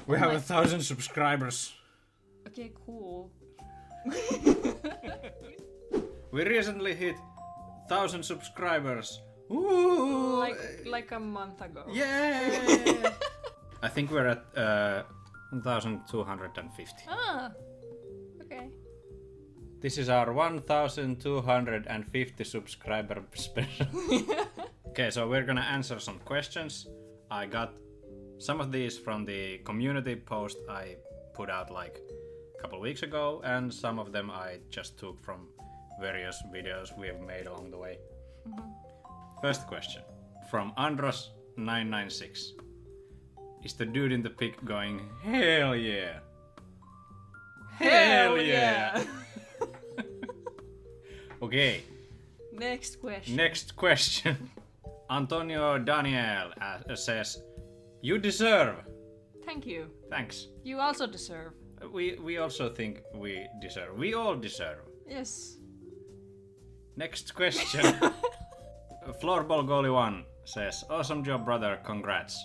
We have 1,000 subscribers. Okay, cool. We recently hit 1,000 subscribers. Ooh! Like a month ago. Yeah! I think we're at 1,250. Ah, okay. This is our 1,250 subscriber special. Okay, so we're gonna answer some questions. I got some of these from the community post I put out like a couple weeks ago, and some of them I just took from various videos we have made along the way. First question from Andros996. Is the dude in the pic going, hell yeah? Hell yeah! Okay. Next question. Next question. Antonio Daniel says, you deserve. Thank you. Thanks. You also deserve. We also think we deserve. We all deserve. Yes. Next question. Floorball Goalie 1 says, awesome job, brother. Congrats.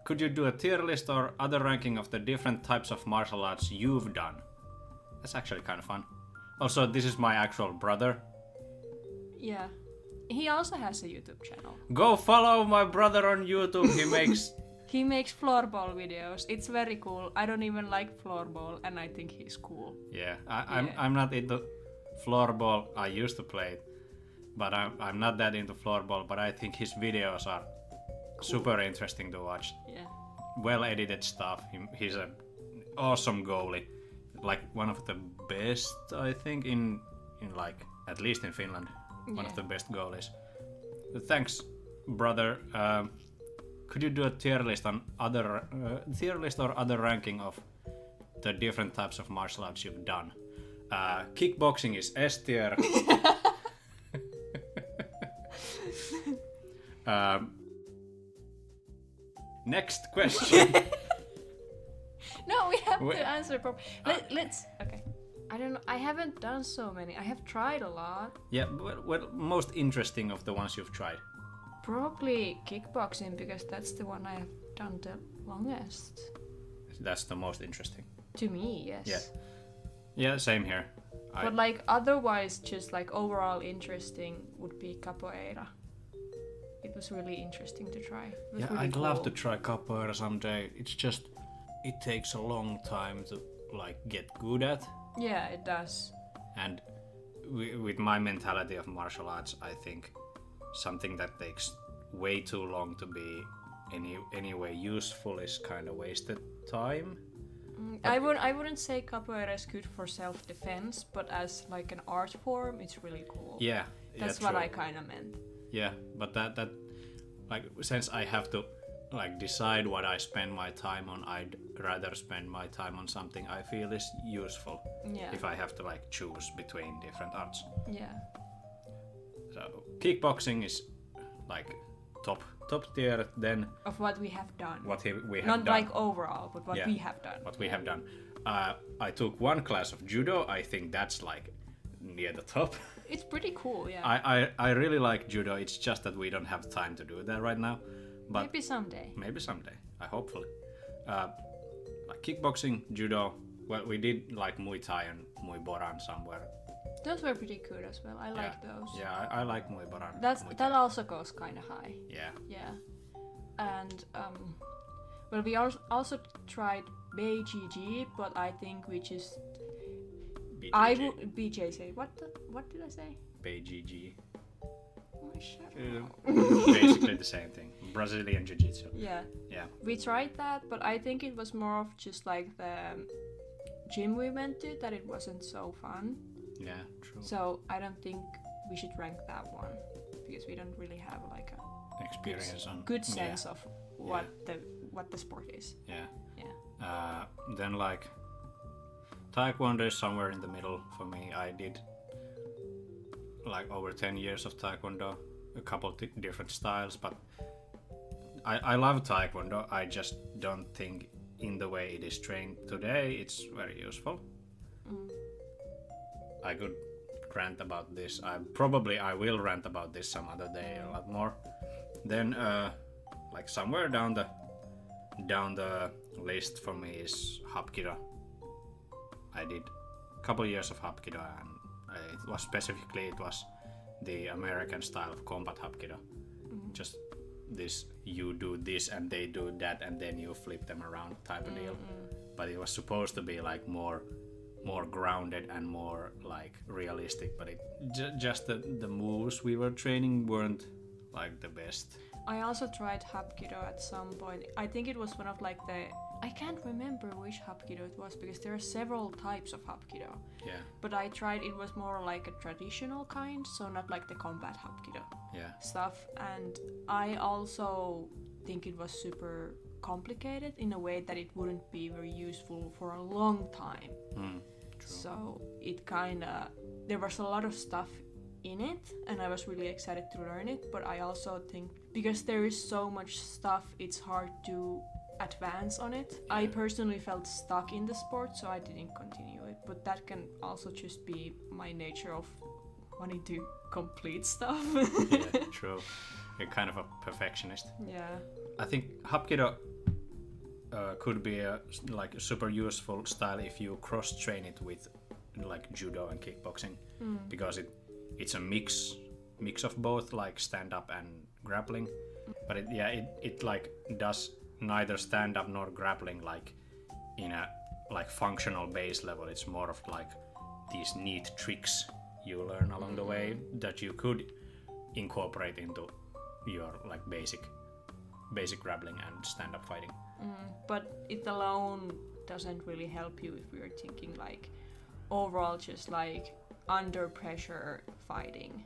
Could you do a tier list or other ranking of the different types of martial arts you've done? That's actually kind of fun. Also, this is my actual brother. Yeah. He also has a YouTube channel. Go follow my brother on YouTube. He makes floorball videos. It's very cool. I don't even like floorball, and I think he's cool. Yeah, I'm not into floorball. I used to play it, but I'm not that into floorball. But I think his videos are super interesting to watch. Yeah. Well edited stuff. He's an awesome goalie, like one of the best, I think, in like at least in Finland. One of the best goalies. Thanks, brother. Could you do a tier list or other ranking of the different types of martial arts you've done? Kickboxing is S tier. Next question. No, we have to answer properly. Let's. Okay. I don't know. I haven't done so many. I have tried a lot. Yeah, what most interesting of the ones you've tried? Probably kickboxing, because that's the one I have done the longest. That's the most interesting. To me, yes. Yeah. Yeah, same here. But like otherwise, just like overall interesting would be capoeira. It was really interesting to try. Yeah, really I'd cool. love to try capoeira someday. It's just, it takes a long time to like get good at. Yeah, it does. And with my mentality of martial arts, I think something that takes way too long to be anyway useful is kind of wasted time. I wouldn't say capoeira is good for self-defense, but as like an art form, it's really cool. Yeah, that's what I kind of meant. Yeah, but that like since I have to like decide what I spend my time on, I'd rather spend my time on something I feel is useful. Yeah. If I have to like choose between different arts. Yeah. So kickboxing is like top tier, then of what we have done. We have not done. like overall, but what we have done. What we have done. I took one class of judo. I think that's like near the top. It's pretty cool, yeah. I really like judo. It's just that we don't have time to do that right now. But maybe someday. Maybe someday. Hopefully. Like kickboxing, judo. Well, we did like Muay Thai and Muay Boran somewhere. Those were pretty good as well. I like those. Yeah, I like Muay Boran. That also goes kind of high. Yeah. Yeah. And well, we also tried BJJ, but I think we just BJJ. What did I say? BJJ. Oh, shut up. Basically the same thing. Brazilian Jiu-Jitsu. Yeah. Yeah. We tried that, but I think it was more of just like the gym we went to that it wasn't so fun. Yeah, true. So I don't think we should rank that one because we don't really have like a experience good sense of what the sport is. Yeah. Yeah. Then like Taekwondo is somewhere in the middle for me. I did like over 10 years of Taekwondo, a couple different styles, but I love Taekwondo. I just don't think in the way it is trained today it's very useful. I could rant about this. I will rant about this some other day a lot more. Then like somewhere down the list for me is Hapkido. I did a couple years of Hapkido, and it was the American style of combat Hapkido. Just this, you do this and they do that, and then you flip them around type of deal. But it was supposed to be like more grounded and more like realistic, but it just the moves we were training weren't like the best. I also tried Hapkido at some point. I think it was one of like I can't remember which Hapkido it was, because there are several types of Hapkido. Yeah. But I tried, it was more like a traditional kind, so not like the combat Hapkido stuff. And I also think it was super complicated in a way that it wouldn't be very useful for a long time. True. So it there was a lot of stuff in it, and I was really excited to learn it, but I also think because there is so much stuff, it's hard to advance on it. I personally felt stuck in the sport, so I didn't continue it, but that can also just be my nature of wanting to complete stuff. Yeah, true. You're kind of a perfectionist. Yeah. I think Hapkido could be a super useful style if you cross-train it with like judo and kickboxing, because it's a mix of both, like stand-up and grappling. But it like does neither stand-up nor grappling like in a like functional base level. It's more of like these neat tricks you learn along the way that you could incorporate into your like basic grappling and stand-up fighting. But it alone doesn't really help you if we're thinking like overall just like under pressure fighting.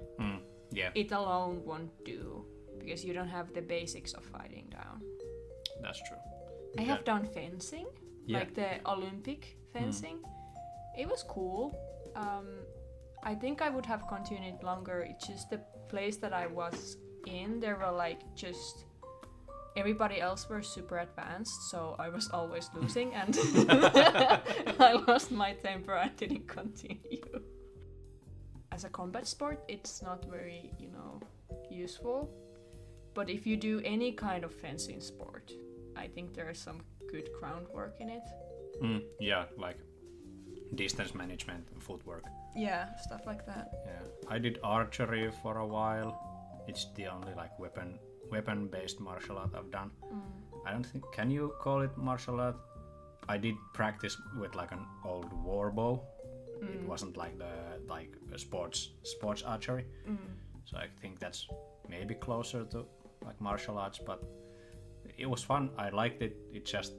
Yeah. It alone won't do, because you don't have the basics of fighting down. That's true. I have done fencing, like the Olympic fencing. It was cool. I think I would have continued longer. It's just the place that I was in, there were like just everybody else were super advanced, so I was always losing, and I lost my temper and didn't continue. As a combat sport, it's not very, useful. But if you do any kind of fencing sport, I think there is some good groundwork in it. Yeah, like distance management, footwork. Yeah, stuff like that. Yeah, I did archery for a while. It's the only like weapon-based martial art I've done. I don't think, can you call it martial art? I did practice with like an old war bow. It wasn't like a sports archery. So I think that's maybe closer to like martial arts, but it was fun. I liked it. It just,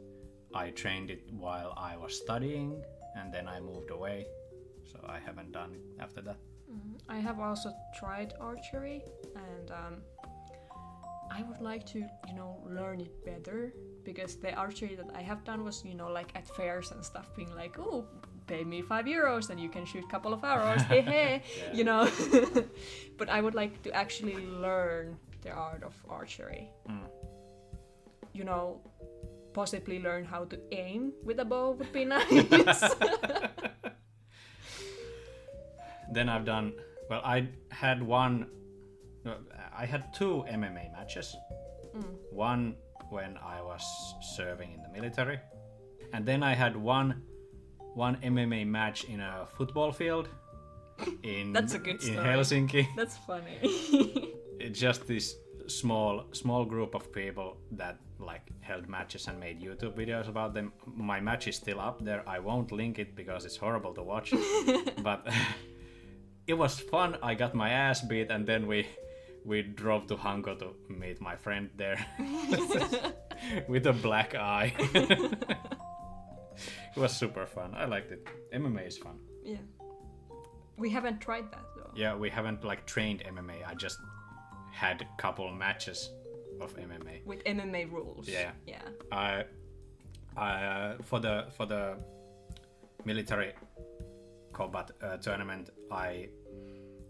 I trained it while I was studying, and then I moved away, so I haven't done it after that. I have also tried archery, and I would like to, learn it better, because the archery that I have done was, like at fairs and stuff, being like, oh, pay me €5 and you can shoot a couple of arrows, hey, But I would like to actually learn the art of archery. Possibly learn how to aim with a bow would be nice. Then I've done, I had two MMA matches. One when I was serving in the military, and then I had one MMA match in a football field That's a good story. In Helsinki. That's funny. It's just this small group of people that like held matches and made YouTube videos about them. My match is still up there. I won't link it because it's horrible to watch. But it was fun. I got my ass beat, and then we drove to Hanko to meet my friend there with a black eye. It was super fun. I liked it. MMA is fun. Yeah. We haven't tried that though. Yeah, we haven't like trained MMA. I just had a couple matches of MMA. With MMA rules. Yeah. Yeah. I for the military combat tournament, I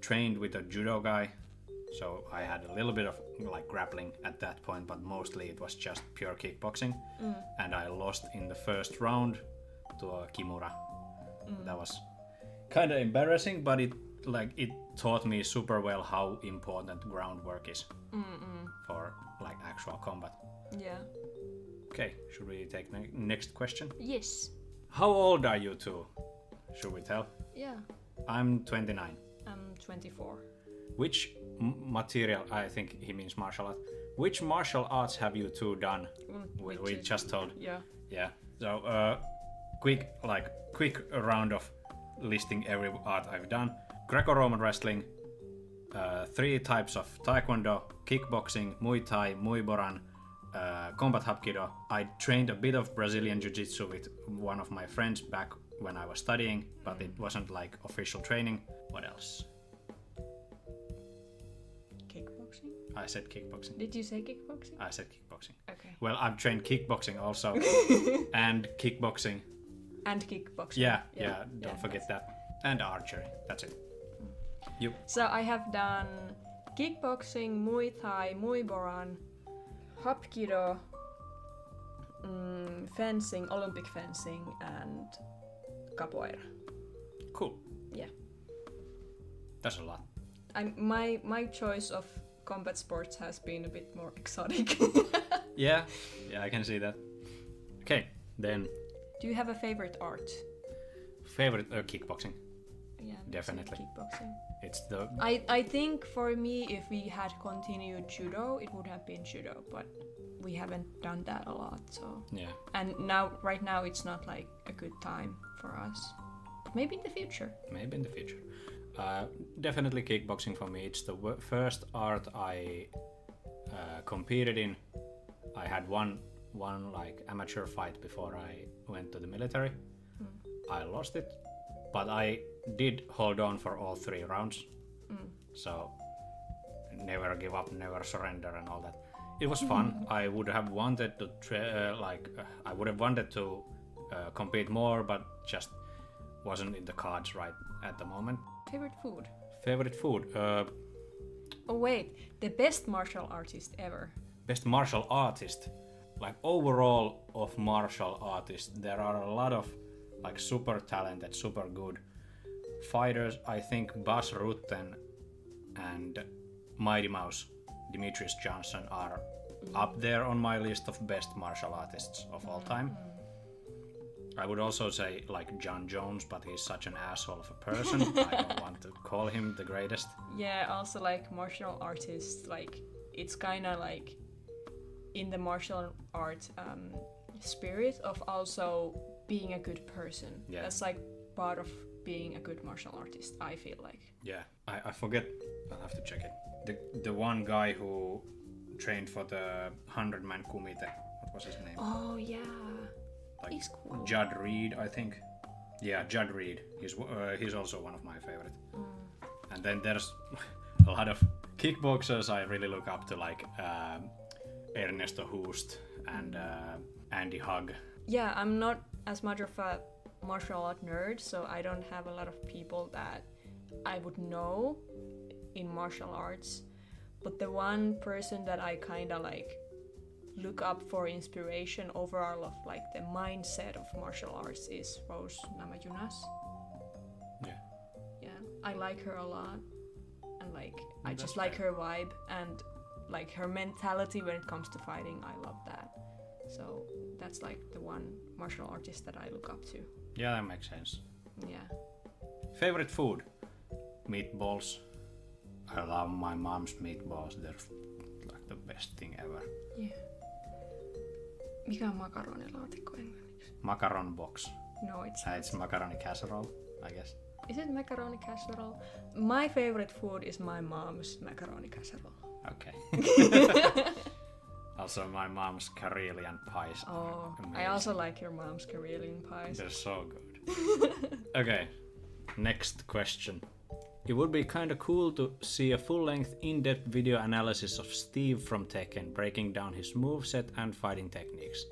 trained with a judo guy. So I had a little bit of like grappling at that point, but mostly it was just pure kickboxing. And I lost in the first round to a kimura. That was kind of embarrassing, but it taught me super well how important groundwork is for like actual combat. Yeah. Okay, should we take next question? Yes. How old are you two? Should we tell? Yeah. I'm 29. I'm 24. Which material, I think he means martial art, which martial arts have you two done? We just told. Yeah. Yeah. So, quick round of listing every art I've done. Greco-Roman wrestling, 3 types of taekwondo, kickboxing, muay thai, muay boran, combat hapkido. I trained a bit of Brazilian jiu-jitsu with one of my friends back when I was studying, but it wasn't like official training. What else? Kickboxing? I said kickboxing. Did you say kickboxing? I said kickboxing. Okay. Well, I've trained kickboxing also, and kickboxing. And kickboxing. Yeah, don't forget that. And archery. That's it. You. So I have done kickboxing, Muay Thai, Muay Boran, Hapkido, fencing, Olympic fencing, and capoeira. Cool. Yeah. That's a lot. My choice of combat sports has been a bit more exotic. Yeah, I can see that. Okay, then. Do you have a favorite art? Favorite kickboxing. Yeah, definitely. Kickboxing. It's the. I think for me, if we had continued judo, it would have been judo, but we haven't done that a lot, so. Yeah. And right now, it's not like a good time for us. But maybe in the future. Maybe in the future. Definitely kickboxing for me. It's the first art I competed in. I had one like amateur fight before I went to the military. I lost it, but I did hold on for all 3 rounds. So never give up, never surrender, and all that. It was fun. I would have wanted to compete more, but just wasn't in the cards right at the moment. Favorite food? Favorite food? Oh wait, the best martial artist ever. Best martial artist? Like overall of martial artists, there are a lot of like super talented, super good fighters. I think Bas Rutten and Mighty Mouse Demetrius Johnson are up there on my list of best martial artists of all time. I would also say like John Jones, but he's such an asshole of a person. I don't want to call him the greatest. Yeah, also like martial artists, like it's kind of like in the martial art spirit of also being a good person. Yeah. That's like part of being a good martial artist, I feel like. Yeah, I forget. I'll have to check it. The one guy who trained for the 100-man kumite. What was his name? Oh yeah. Like He's cool. Judd Reed, I think. Yeah, Judd Reed. He's also one of my favorite. And then there's a lot of kickboxers I really look up to, like Ernesto Hoost and Andy Hug. Yeah, I'm not as much of a martial art nerd, so I don't have a lot of people that I would know in martial arts. But the one person that I kind of like look up for inspiration overall of like the mindset of martial arts is Rose Namajunas. Yeah, I like her a lot, and like I just like her vibe and like her mentality when it comes to fighting. I love that. So that's like the one martial artist that I look up to. Yeah, that makes sense. Yeah. Favorite food? Meatballs. I love my mom's meatballs. They're like the best thing ever. Yeah. Mikä on makaronilaatikko englanniksi? Macaron box. No, it's It's macaroni casserole, I guess. Is it macaroni casserole? My favorite food is my mom's macaroni casserole. Okay. Also, my mom's Karelian pies are amazing. I also like your mom's Karelian pies. They're so good. Okay, next question. It would be kinda cool to see a full-length, in-depth video analysis of Steve from Tekken, breaking down his moveset and fighting techniques.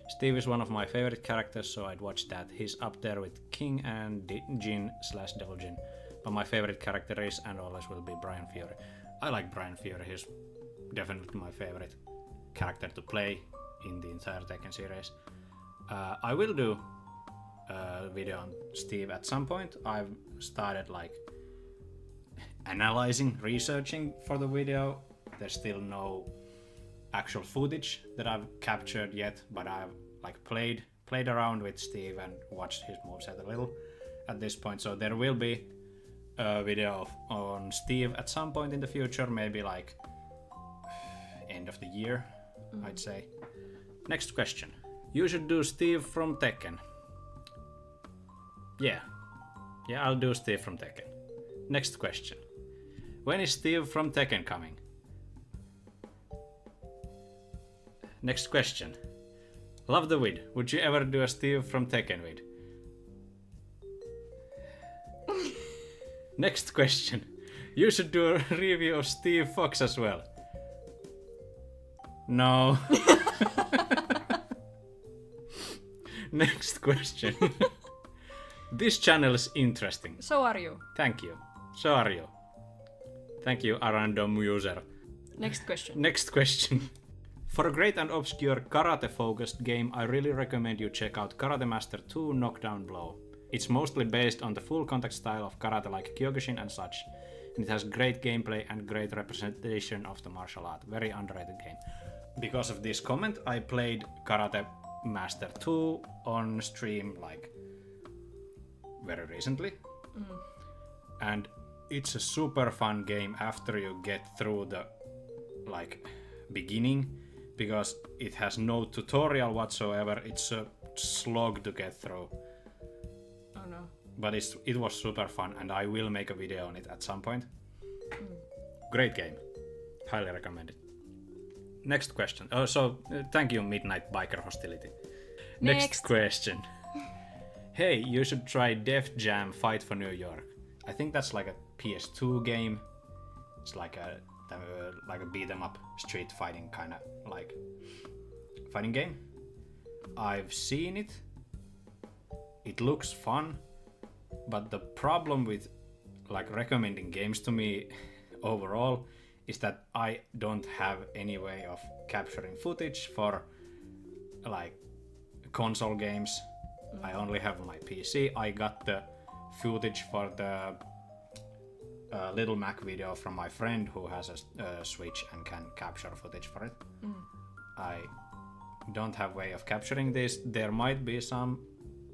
Steve is one of my favorite characters, so I'd watch that. He's up there with King and Jin/Devil Jin, but my favorite character is and always will be Brian Fury. I like Brian Fury. He's definitely my favorite character to play in the entire Tekken series. I will do a video on Steve at some point. I've started like analyzing, researching for the video. There's still no actual footage that I've captured yet, but I've like played around with Steve and watched his moveset a little at this point. So there will be a video on Steve at some point in the future, maybe like end of the year, I'd say. Next question. You should do Steve from Tekken. Yeah, I'll do Steve from Tekken. Next question. When is Steve from Tekken coming? Next question. Love the vid. Would you ever do a Steve from Tekken vid? Next question. You should do a review of Steve Fox as well. No. Next question. This channel is interesting. So are you. Thank you. So are you. Thank you, a random user. Next question. Next question. For a great and obscure karate-focused game, I really recommend you check out Karate Master 2 Knockdown Blow. It's mostly based on the full contact style of karate like Kyokushin and such, and it has great gameplay and great representation of the martial art. Very underrated game. Because of this comment, I played Karate Master 2 on stream like very recently. And it's a super fun game after you get through the like beginning, because it has no tutorial whatsoever. It's a slog to get through. Oh no. But it was super fun, and I will make a video on it at some point. Great game. Highly recommend it. Next question. Thank you, Midnight Biker Hostility. Next question. Hey, you should try Def Jam Fight for New York. I think that's like a PS2 game. It's like a beat 'em up street fighting kind of like fighting game. I've seen it. It looks fun, but the problem with like recommending games to me overall is that I don't have any way of capturing footage for like console games. I only have my PC. I got the footage for the Little Mac video from my friend who has a Switch and can capture footage for it. I don't have way of capturing this. There might be some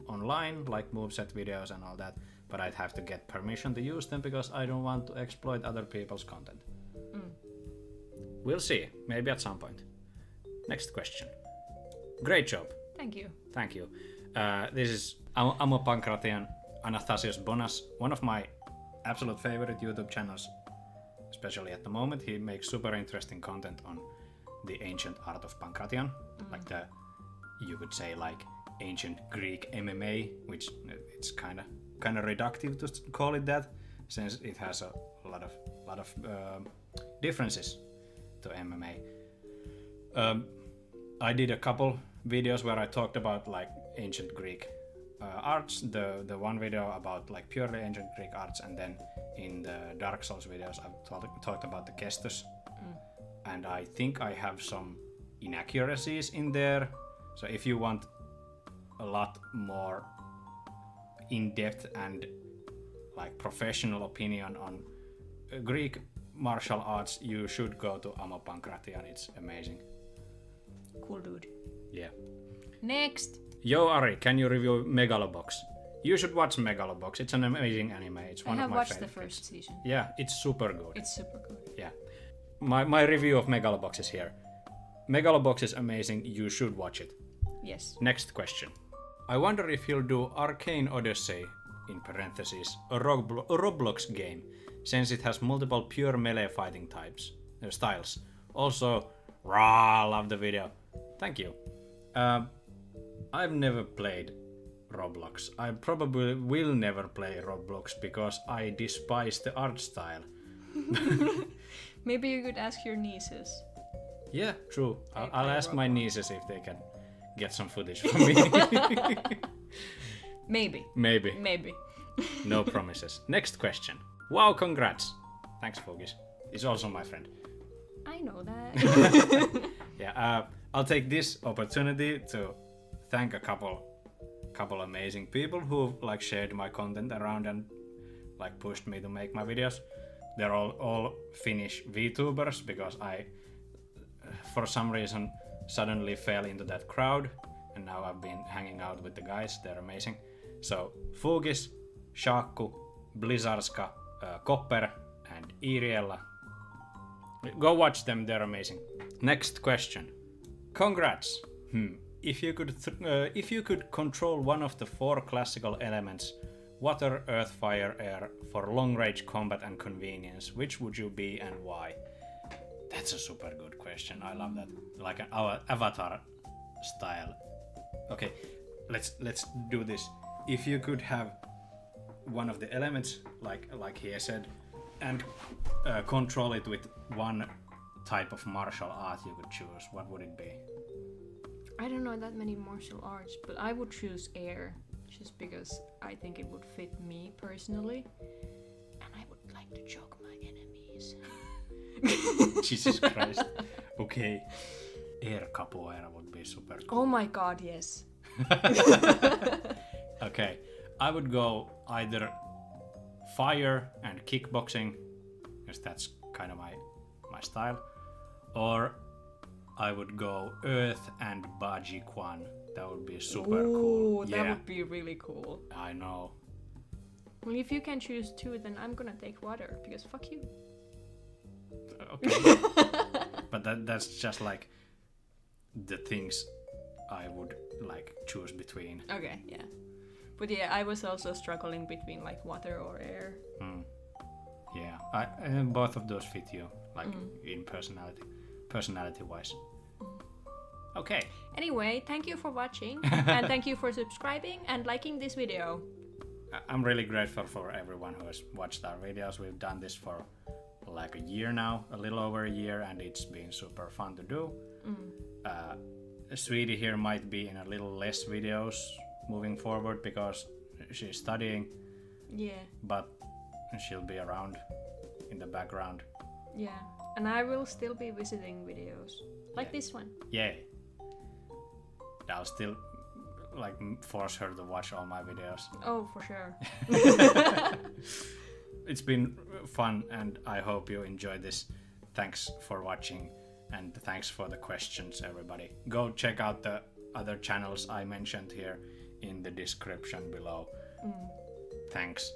online, like moveset videos and all that, but I'd have to get permission to use them because I don't want to exploit other people's content. We'll see, maybe at some point. Next question. Great job. Thank you. Thank you. This is Amo Pankratian Athanasios Bonas, one of my absolute favorite YouTube channels, especially at the moment. He makes super interesting content on the ancient art of Pankration, like you could say like ancient Greek MMA, which it's kind of reductive to call it that, since it has a lot of differences to MMA. I did a couple videos where I talked about like ancient Greek arts, the one video about like purely ancient Greek arts, and then in the Dark Souls videos I've talked about the Kestus, and I think I have some inaccuracies in there, so if you want a lot more in-depth and like professional opinion on Greek martial arts, you should go to Amo Pankratian. It's amazing. Cool dude. Yeah. Next. Yo Ari, can you review Megalobox? You should watch Megalobox. It's an amazing anime. It's one of my favorites. I have watched the first season. Yeah, it's super good. It's super good. Yeah. My review of Megalobox is here. Megalobox is amazing. You should watch it. Yes. Next question. I wonder if you'll do Arcane Odyssey, in parentheses, a Roblox game, since it has multiple pure melee fighting styles. Also, love the video. Thank you. I've never played Roblox. I probably will never play Roblox because I despise the art style. Maybe you could ask your nieces. Yeah, true. I'll ask my nieces if they can get some footage from me. Maybe. No promises. Next question. Wow, congrats. Thanks, Fogis. He's also my friend. I know that. Yeah, I'll take this opportunity to thank a couple amazing people who like shared my content around and like pushed me to make my videos. They're all Finnish VTubers, because I for some reason suddenly fell into that crowd, and now I've been hanging out with the guys. They're amazing. So Fugis, Shaakku, Blizzarska, Copper, and Iriella. Go watch them, they're amazing. Next question. Congrats. If you could control one of the 4 classical elements, water, earth, fire, air, for long-range combat and convenience, which would you be and why? That's a super good question. I love that. Like our Avatar style. Okay, let's do this. If you could have one of the elements, like he said, and control it with one type of martial art you could choose, what would it be? I don't know that many martial arts, but I would choose air, just because I think it would fit me personally, and I would like to choke my enemies. Jesus Christ. Okay. Air capoeira would be super cool. Oh my god, yes. Okay. I would go either fire and kickboxing, because that's kind of my style, or I would go earth and baji kwan. That would be super cool. That would be really cool. I know. Well, if you can choose 2, then I'm gonna take water, because fuck you. Okay. But that's just like the things I would like choose between. Okay, yeah. But yeah, I was also struggling between like water or air. Yeah, and both of those fit you, like in personality wise. Okay. Anyway, thank you for watching, and thank you for subscribing and liking this video. I'm really grateful for everyone who has watched our videos. We've done this for like a year now, a little over a year, and it's been super fun to do. Sweetie here might be in a little less videos moving forward because she's studying. Yeah. But she'll be around in the background. Yeah, and I will still be visiting videos like this one. Yeah. I'll still like force her to watch all my videos. Oh, for sure. It's been fun, and I hope you enjoyed this. Thanks for watching, and thanks for the questions, everybody. Go check out the other channels I mentioned here in the description below. Thanks.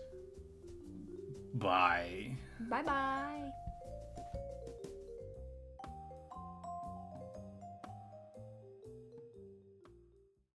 Bye. Bye bye.